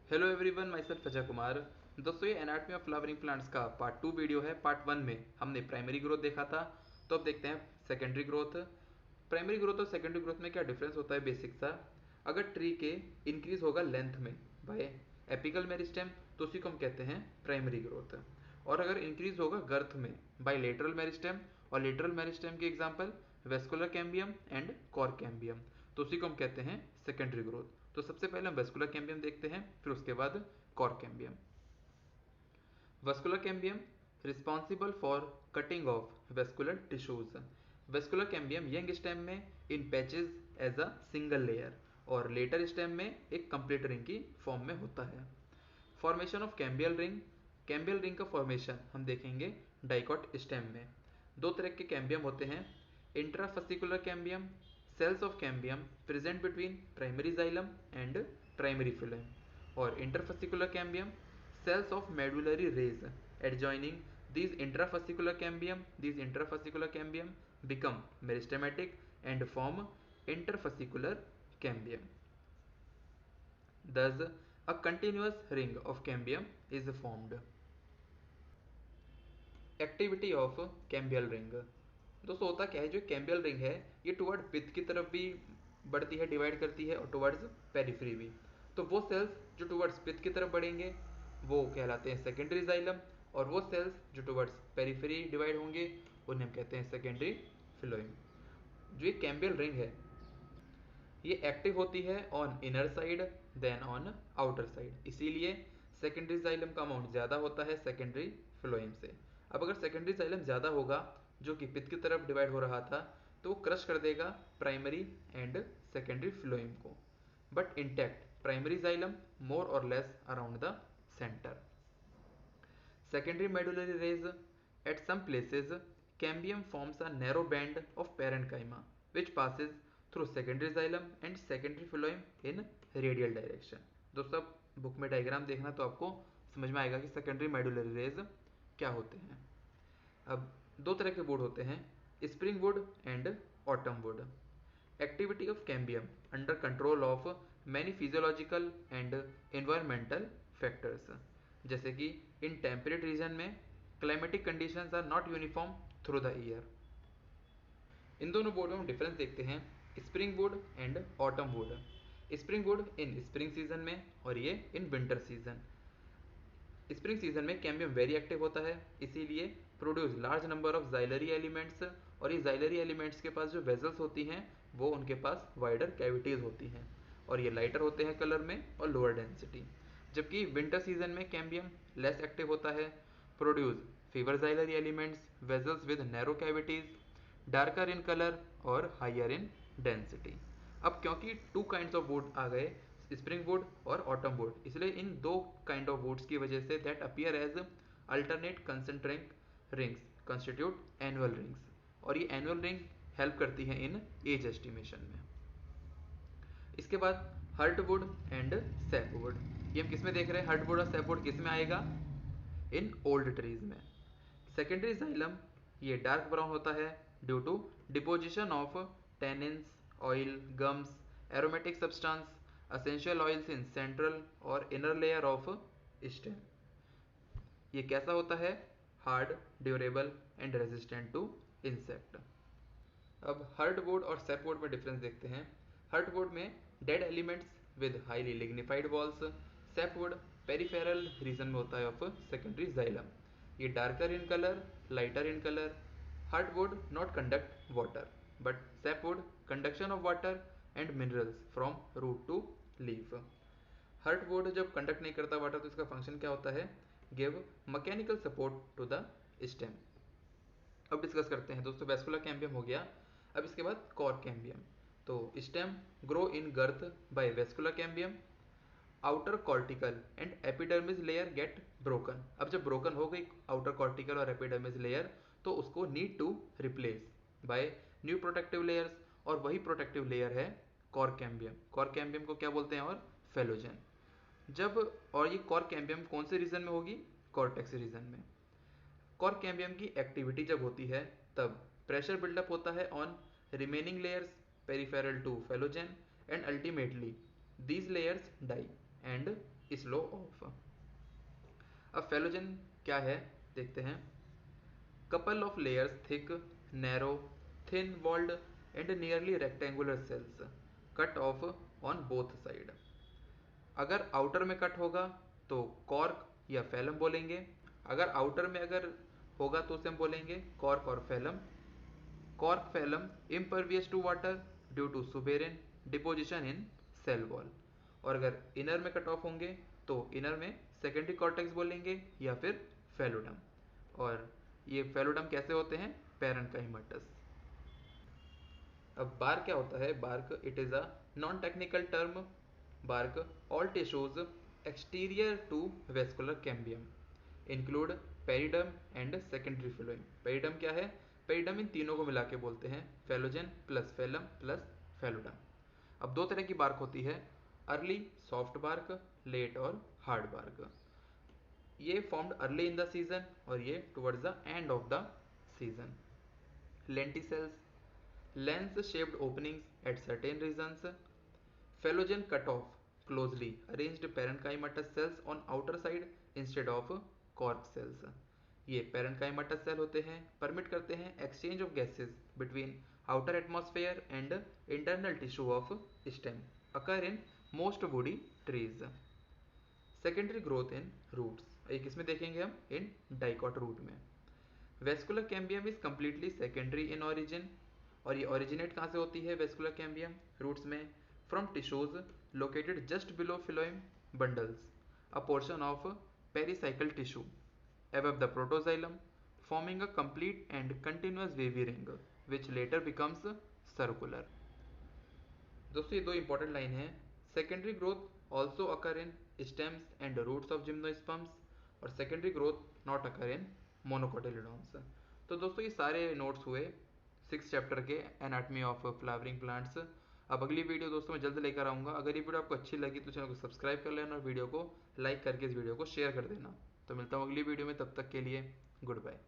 Hello everyone, my self Ajay Kumar. दोस्तों, ये anatomy of flowering plants का पार्ट 2 वीडियो है। पार्ट 1 में हमने प्राइमरी ग्रोथ देखा था, तो अब देखते हैं सेकेंडरी ग्रोथ। प्राइमरी ग्रोथ और सेकेंडरी ग्रोथ में क्या डिफरेंस होता है, बेसिक सा। अगर ट्री के इंक्रीज होगा लेंथ में बाय एपिकल मेरिस्टेम, तो उसी को हम कहते हैं प्राइमरी ग्रोथ। और अगर इंक्रीज होगा गर्थ में बाय लेटरल मेरिस्टेम, और लेटरल मेरिस्टेम के example vascular cambium and core cambium, तो उसी को हम कहते हैं सेकेंडरी ग्रोथ। तो सबसे पहले हम वेस्कुलर कैम्बियम देखते हैं, फिर उसके बाद cork cambium. Vascular cambium responsible for cutting off vascular tissues. Vascular cambium young stem में in patches as a single layer, और लेटर स्टेम में एक कंप्लीट रिंग की फॉर्म में होता है। Formation of cambial ring. Cambial ring का formation हम देखेंगे डाइकॉट स्टेम में। दो तरह के कैम्बियम होते हैं, intrafascicular cambium, cells of cambium present between primary xylem and primary phloem, और interfascicular cambium, cells of medullary rays adjoining these intrafascicular cambium become meristematic and form interfascicular cambium. Thus a continuous ring of cambium is formed. Activity of cambial ring. दोस्तों, होता क्या है, जो cambial ring है ये toward पिथ की तरफ भी बढ़ती है, डिवाइड करती है, और टुवर्ड्स पेरिफेरी भी। तो वो सेल्स जो टुवर्ड्स पिथ की तरफ बढ़ेंगे वो कहलाते हैं सेकेंडरी जाइलम, और वो सेल्स जो टुवर्ड्स पेरिफेरी डिवाइड होंगे उन्हें हम कहते हैं सेकेंडरी फिलोइम। जो ये कैम्बियल रिंग है ये एक्टिव होती है on inner side then on outer side, इसीलिए सेकेंडरी जाइलम का अमाउंट ज़्यादा होता है सेकेंडरी फ्लोएम से। अब अगर सेकेंडरी जाइलम ज़्यादा होगा जो कि पित्त की तरफ डिवाइड हो रहा था, तो वो क्रश कर देगा प्राइमरी एंड सेकेंडरी फ्लोएम को, बट इंटैक्ट प्राइमरी जाइलम मोर और less around the centre. Secondary medullary rays. At some places, cambium forms a narrow band of parenchyma which passes through secondary xylem and secondary phloem in radial direction. दोस्तों, book में diagram देखना तो आपको समझ में आएगा कि सेकेंडरी मेडुलरी रेज क्या होते हैं। अब दो तरह के वुड होते हैं, spring wood and autumn wood. Activity of cambium under control of many physiological and environmental factors, जैसे कि इन टेम्परेट रीजन में climatic conditions are not uniform through the year. इन दोनों वुड में हम डिफरेंस देखते हैं, spring wood and autumn wood. Spring wood in spring season में और ये in winter season. Spring season में कैम्बियम वेरी एक्टिव होता है, इसीलिए produce large number of xylary elements, और ये जाइलरी एलिमेंट्स के पास जो वेजल्स होती हैं वो उनके पास वाइडर कैविटीज़ होती हैं, और ये लाइटर होते हैं कलर में और लोअर डेंसिटी। जबकि विंटर सीजन में कैम्बियम लेस एक्टिव होता है, produce fewer xylary elements, vessels with narrow cavities, darker in colour और हाइयर इन डेंसिटी। अब क्योंकि टू काइंड्स ऑफ वुड आ गए, स्प्रिंग वुड और ऑटम वुड, इसलिए इन दो काइंड ऑफ वुड्स की वजह से that appear as alternate concentric rings constitute annual rings, और ये एनुअल रिंग हेल्प करती है इन एज एस्टिमेशन में। इसके बाद हर्टवुड एंड सैपवुड। ये हम किस में देख रहे हैं, हर्टवुड और सैपवुड किस में आएगा, इन ओल्ड ट्रीज में। सेकेंडरी जाइलम ये डार्क ब्राउन होता है due to deposition of tannins, oil, gums, aromatic substance, essential oils in central और इनर लेयर ऑफ स्टेम। ये कैसा होता है, hard, durable and resistant to insect. अब हर्टवुड और सैपवुड में डिफरेंस देखते हैं। हर्टवुड में dead elements with highly lignified walls, sapwood peripheral region में होता है ऑफ सेकेंडरी जाइलम। ये darker in colour, lighter in colour. Heartwood not conduct water, but sapwood conduction of water and minerals from root to leaf. Heartwood जब conduct नहीं करता water, तो इसका function क्या होता है, give mechanical support to the stem. अब discuss करते हैं दोस्तों, वेस्कुलर कैम्बियम हो गया, अब इसके बाद कॉर कैम्बियम। तो stem grow in girth by vascular cambium, outer cortical and epidermis layer get broken. अब जब ब्रोकन हो गई आउटर कॉर्टिकल और एपिडर्मिस लेयर, तो उसको need to replace by new protective layers, और वही प्रोटेक्टिव लेयर है कॉर कैम्बियम। कॉर कैम्बियम को क्या बोलते हैं, और फेलोजन। जब और ये कॉर कैम्बियम कौन से रीजन में होगी, कॉर्टेक्स रीजन में। कॉर कैम्बियम की एक्टिविटी जब होती है तब प्रेशर बिल्डअप होता है on remaining layers peripheral to phellogen, and ultimately these layers die and slough off. अब फेलोजन क्या है देखते हैं। couple of layers thick, narrow, thin walled and nearly rectangular cells cut off on both side। अगर outer में cut होगा तो cork या फैलम बोलेंगे, अगर आउटर में अगर होगा तो उसे हम बोलेंगे कॉर्क और phellum. Cork phellum impervious to water due to suberin deposition in cell wall। और अगर इनर में कट ऑफ होंगे तो इनर में सेकेंडरी कॉर्टेक्स बोलेंगे या फिर फेलोडम। और ये फेलोडम कैसे होते हैं, पैरेन्काइमटस। अब बार्क क्या होता है, bark it is a non technical term. Bark all tissues exterior to vascular cambium include periderm and secondary phloem. Periderm क्या है, पेरिडम इन तीनों को मिला के बोलते हैं, phellogen plus phellem plus phelloderm. अब दो तरह की बार्क होती है, अर्ली सॉफ्ट बार्क, लेट और हार्ड बार्क। ये formed early in the season और ये towards the end of the season. Lenticels lens shaped openings at certain regions। Phelogen cut off closely arranged parenchymatous cells on outer side instead of cork cells। ये parenchymatous cell होते हैं, permit करते हैं exchange of gases between outer atmosphere and internal tissue of stem, occur in most woody trees। Secondary growth in roots, ये किसमें देखेंगे हम, in dicot root में। Vascular cambium is completely secondary in origin. और ये originate कहाँ से होती है वेस्कुलर कैम्बियम, रूट्स में, from tissues located just below phloem bundles, a portion of pericycle tissue above the protoxylem, forming a complete and continuous wavy ring which later becomes circular। दोस्तों ये दो इंपॉर्टेंट लाइन है, secondary growth also occur in stems and roots of gymnosperms और secondary growth not occur in monocotyledons. तो दोस्तों ये सारे notes हुए 6 चैप्टर के एनाटमी ऑफ फ्लावरिंग प्लांट्स। अब अगली वीडियो दोस्तों मैं जल्द लेकर आऊँगा। अगर ये वीडियो आपको अच्छी लगी तो चैनल को सब्सक्राइब कर लेना और वीडियो को लाइक करके इस वीडियो को शेयर कर देना। तो मिलता हूँ अगली वीडियो में, तब तक के लिए गुड बाय।